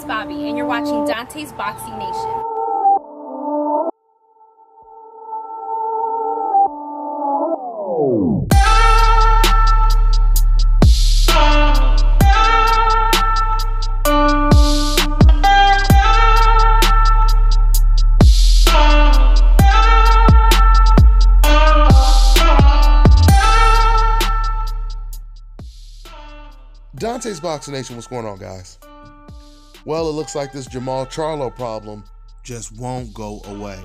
Bobby, and you're watching Dante's Boxing Nation. Dante's Boxing Nation, what's going on, guys? Well, it looks like this Jermall Charlo problem just won't go away.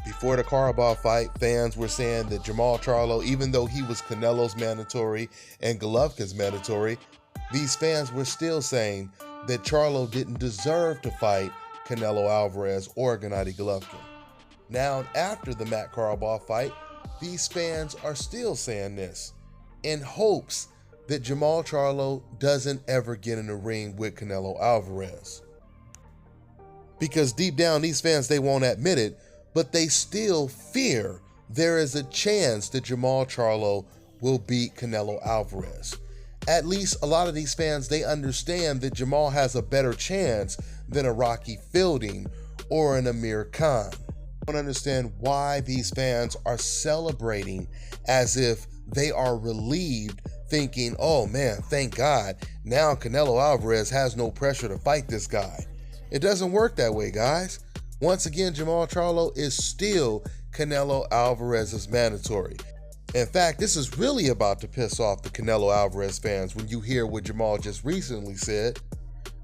Before the Carabob fight, fans were saying that Jermall Charlo, even though he was Canelo's mandatory and Golovkin's mandatory, these fans were still saying that Charlo didn't deserve to fight Canelo Alvarez or Gennady Golovkin. Now, after the Matt Carabob fight, these fans are still saying this in hopes that Jermall Charlo doesn't ever get in the ring with Canelo Alvarez. Because deep down, these fans, they won't admit it, but they still fear there is a chance that Jermall Charlo will beat Canelo Alvarez. At least a lot of these fans, they understand that Jermall has a better chance than a Rocky Fielding or an Amir Khan. I don't understand why these fans are celebrating as if they are relieved, thinking, oh man, thank God, now Canelo Alvarez has no pressure to fight this guy. It doesn't work that way, guys. Once again, Jermall Charlo is still Canelo Alvarez's mandatory. In fact, this is really about to piss off the Canelo Alvarez fans when you hear what Jermall just recently said.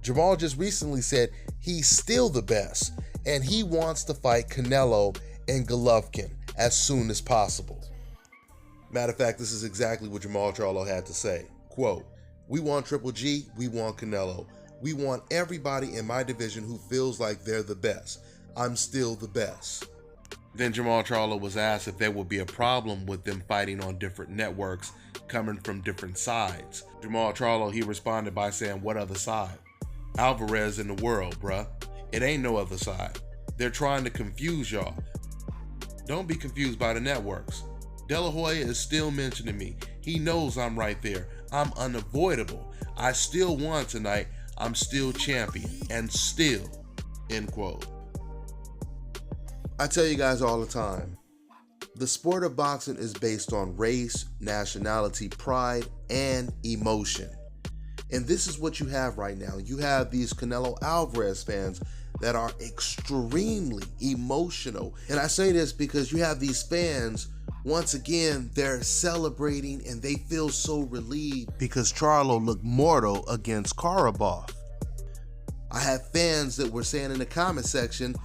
Jermall just recently said he's still the best and he wants to fight Canelo and Golovkin as soon as possible. Matter of fact, this is exactly what Jermall Charlo had to say. Quote, "We want Triple G, we want Canelo. We want everybody in my division who feels like they're the best. I'm still the best." Then Jermall Charlo was asked if there would be a problem with them fighting on different networks coming from different sides. Jermall Charlo, he responded by saying, "What other side? Alvarez in the world, bruh. It ain't no other side. They're trying to confuse y'all. Don't be confused by the networks. De La Hoya is still mentioning me. He knows I'm right there. I'm unavoidable. I still won tonight. I'm still champion. And still," end quote. I tell you guys all the time, the sport of boxing is based on race, nationality, pride, and emotion. And this is what you have right now. You have these Canelo Alvarez fans that are extremely emotional. And I say this because you have these fans, once again, they're celebrating and they feel so relieved because Charlo looked mortal against Carabob. I have fans that were saying in the comment section,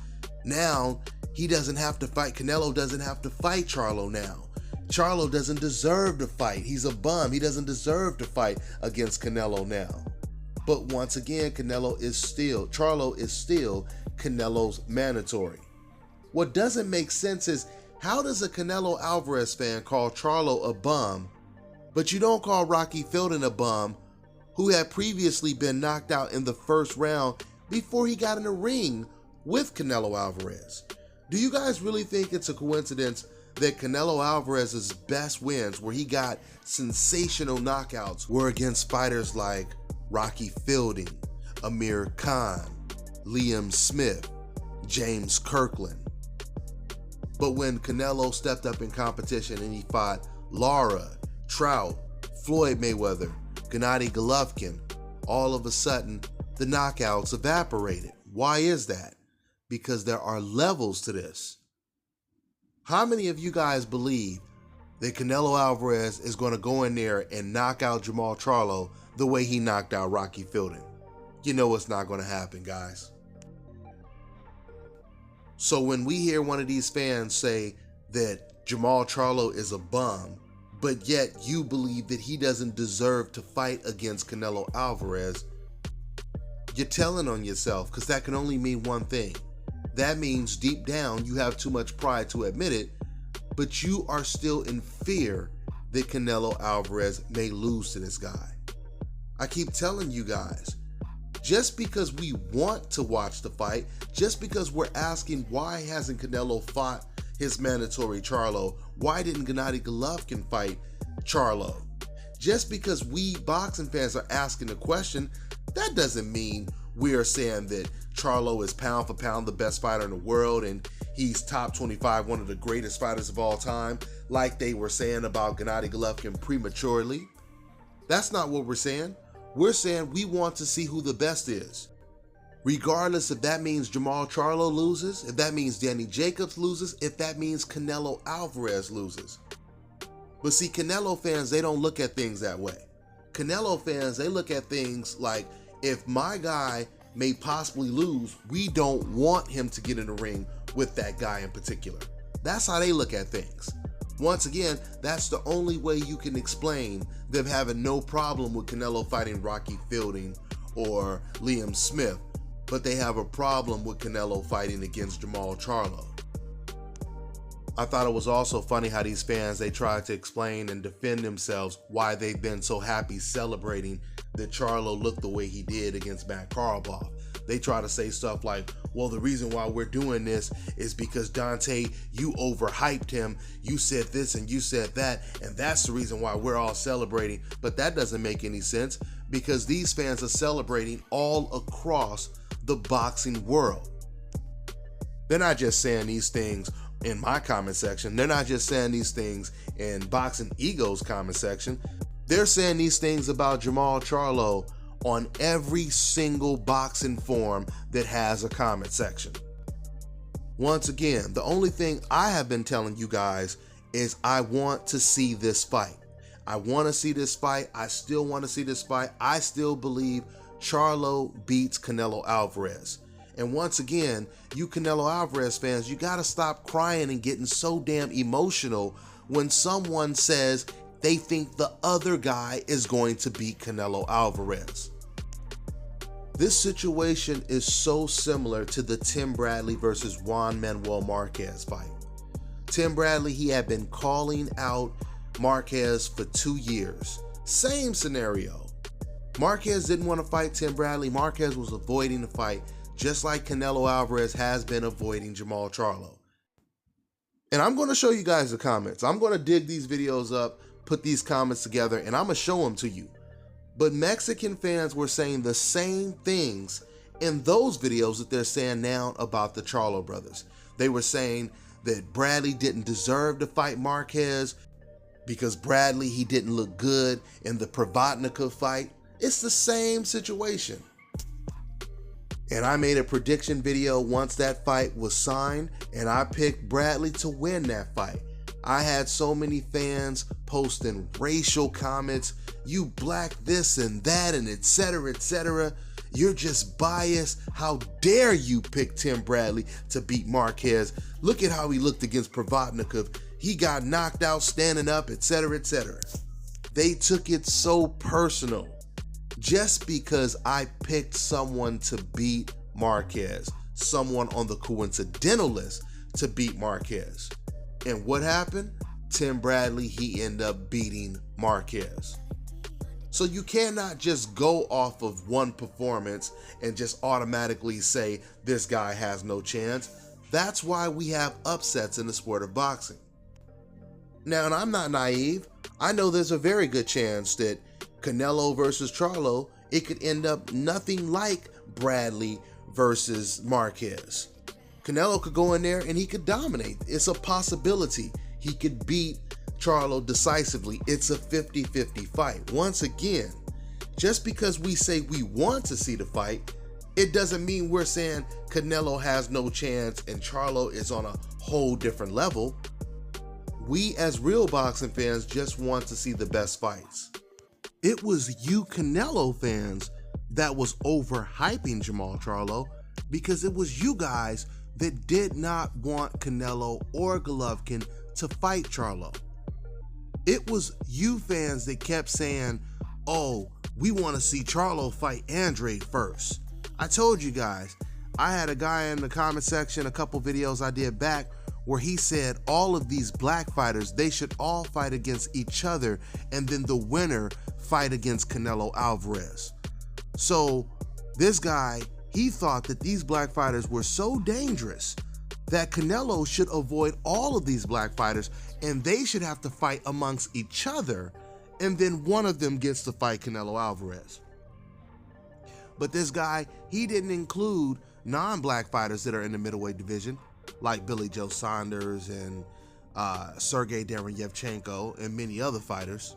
now he doesn't have to fight, Canelo doesn't have to fight Charlo now. Charlo doesn't deserve to fight. He's a bum. He doesn't deserve to fight against Canelo now. But once again, Charlo is still Canelo's mandatory. What doesn't make sense is, how does a Canelo Alvarez fan call Charlo a bum, but you don't call Rocky Fielding a bum, who had previously been knocked out in the first round before he got in the ring with Canelo Alvarez? Do you guys really think it's a coincidence that Canelo Alvarez's best wins, where he got sensational knockouts, were against fighters like Rocky Fielding, Amir Khan, Liam Smith, James Kirkland? But when Canelo stepped up in competition and he fought Lara, Trout, Floyd Mayweather, Gennady Golovkin, all of a sudden the knockouts evaporated. Why is that? Because there are levels to this. How many of you guys believe that Canelo Alvarez is going to go in there and knock out Jermall Charlo the way he knocked out Rocky Fielding? You know it's not going to happen, guys. So when we hear one of these fans say that Jermall Charlo is a bum, but yet you believe that he doesn't deserve to fight against Canelo Alvarez, you're telling on yourself, because that can only mean one thing. That means deep down you have too much pride to admit it, but you are still in fear that Canelo Alvarez may lose to this guy. I keep telling you guys, just because we want to watch the fight, just because we're asking why hasn't Canelo fought his mandatory Charlo, why didn't Gennady Golovkin fight Charlo? Just because we boxing fans are asking the question, that doesn't mean we are saying that Charlo is pound for pound the best fighter in the world and he's top 25, one of the greatest fighters of all time, like they were saying about Gennady Golovkin prematurely. That's not what we're saying. We're saying we want to see who the best is. Regardless if that means Jermall Charlo loses, if that means Danny Jacobs loses, if that means Canelo Alvarez loses. But see, Canelo fans, they don't look at things that way. Canelo fans, they look at things like, if my guy may possibly lose, we don't want him to get in the ring with that guy in particular. That's how they look at things. Once again, that's the only way you can explain them having no problem with Canelo fighting Rocky Fielding or Liam Smith, but they have a problem with Canelo fighting against Jermall Charlo. I thought it was also funny how these fans, they tried to explain and defend themselves why they've been so happy celebrating that Charlo looked the way he did against Matt Karlbach. They try to say stuff like, well, the reason why we're doing this is because Dante, you overhyped him, you said this and you said that, and that's the reason why we're all celebrating. But that doesn't make any sense, because these fans are celebrating all across the boxing world. They're not just saying these things in my comment section. They're not just saying these things in Boxing Ego's comment section. They're saying these things about Jermall Charlo on every single boxing forum that has a comment section. Once again, the only thing I have been telling you guys is I want to see this fight. I want to see this fight. I still want to see this fight. I still believe Charlo beats Canelo Alvarez. And once again, you Canelo Alvarez fans, you got to stop crying and getting so damn emotional when someone says they think the other guy is going to beat Canelo Alvarez. This situation is so similar to the Tim Bradley versus Juan Manuel Marquez fight. Tim Bradley, he had been calling out Marquez for 2 years. Same scenario. Marquez didn't want to fight Tim Bradley. Marquez was avoiding the fight, just like Canelo Alvarez has been avoiding Jermall Charlo. And I'm going to show you guys the comments. I'm going to dig these videos up, put these comments together, and I'm going to show them to you. But Mexican fans were saying the same things in those videos that they're saying now about the Charlo brothers. They were saying that Bradley didn't deserve to fight Marquez because Bradley, he didn't look good in the Provodnikov fight. It's the same situation. And I made a prediction video once that fight was signed, and I picked Bradley to win that fight. I had so many fans posting racial comments, you black this and that and etc, etc. You're just biased. How dare you pick Tim Bradley to beat Marquez? Look at how he looked against Provodnikov. He got knocked out standing up, etc, etc. They took it so personal. Just because I picked someone to beat Marquez, someone on the coincidental list to beat Marquez. And what happened? Tim Bradley, he ended up beating Marquez. So you cannot just go off of one performance and just automatically say this guy has no chance. That's why we have upsets in the sport of boxing. Now, and I'm not naive. I know there's a very good chance that Canelo versus Charlo, it could end up nothing like Bradley versus Marquez. Canelo could go in there and he could dominate. It's a possibility. He could beat Charlo decisively. It's a 50-50 fight. Once again, just because we say we want to see the fight, it doesn't mean we're saying Canelo has no chance and Charlo is on a whole different level. We as real boxing fans just want to see the best fights. It was you Canelo fans that was overhyping Jermall Charlo because it was you guys that did not want Canelo or Golovkin to fight Charlo. It was you fans that kept saying, oh, we want to see Charlo fight Andrade first. I told you guys, I had a guy in the comment section, a couple videos I did back, where he said all of these black fighters, they should all fight against each other and then the winner fight against Canelo Alvarez. So this guy, he thought that these black fighters were so dangerous that Canelo should avoid all of these black fighters and they should have to fight amongst each other, and then one of them gets to fight Canelo Alvarez. But this guy, he didn't include non-black fighters that are in the middleweight division, like Billy Joe Saunders and Sergey Derevyevchenko and many other fighters.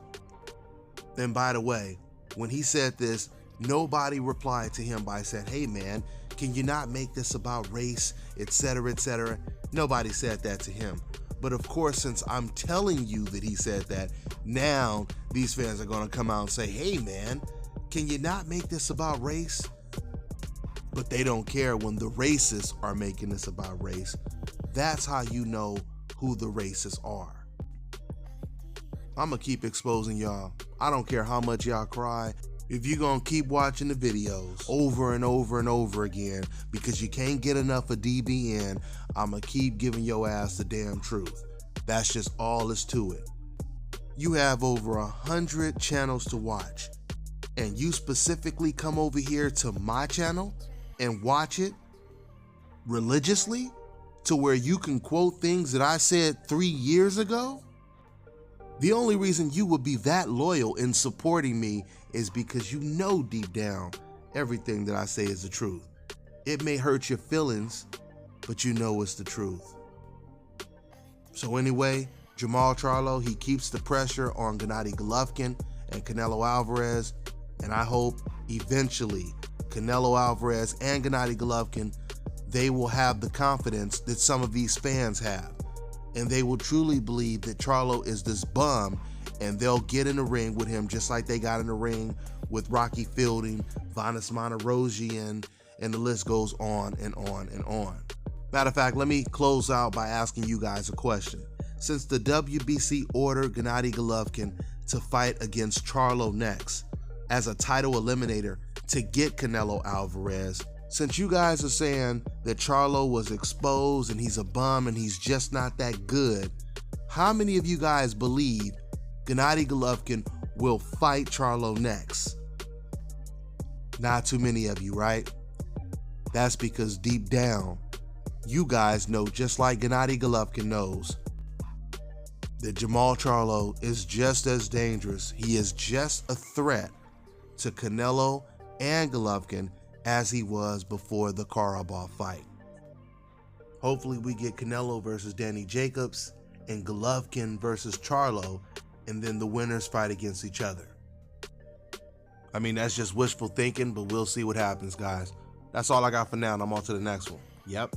And by the way, when he said this, nobody replied to him by saying, hey man, can you not make this about race, etc., etc.? Nobody said that to him. But of course, since I'm telling you that he said that, now these fans are gonna come out and say, hey man, can you not make this about race? But they don't care when the racists are making this about race. That's how you know who the racists are. I'm gonna keep exposing y'all. I don't care how much y'all cry. If you're gonna keep watching the videos over and over and over again because you can't get enough of DBN, I'm gonna keep giving your ass the damn truth. That's just all is to it. You have over 100 channels to watch, and you specifically come over here to my channel and watch it religiously to where you can quote things that I said 3 years ago? The only reason you would be that loyal in supporting me is because you know deep down everything that I say is the truth. It may hurt your feelings, but you know it's the truth. So anyway, Jermall Charlo, he keeps the pressure on Gennady Golovkin and Canelo Alvarez, and I hope eventually Canelo Alvarez and Gennady Golovkin, they will have the confidence that some of these fans have. And they will truly believe that Charlo is this bum, and they'll get in the ring with him just like they got in the ring with Rocky Fielding, Vanes Martirosyan, and the list goes on and on and on. Matter of fact, let me close out by asking you guys a question. Since the WBC ordered Gennady Golovkin to fight against Charlo next as a title eliminator to get Canelo Alvarez, since you guys are saying that Charlo was exposed and he's a bum and he's just not that good, how many of you guys believe Gennady Golovkin will fight Charlo next? Not too many of you, right? That's because deep down, you guys know, just like Gennady Golovkin knows, that Jermall Charlo is just as dangerous. He is just a threat to Canelo and Golovkin as he was before the Karabakh fight. Hopefully we get Canelo versus Danny Jacobs and Golovkin versus Charlo, and then the winners fight against each other. I mean, that's just wishful thinking, but we'll see what happens, guys. That's all I got for now, and I'm on to the next one. Yep.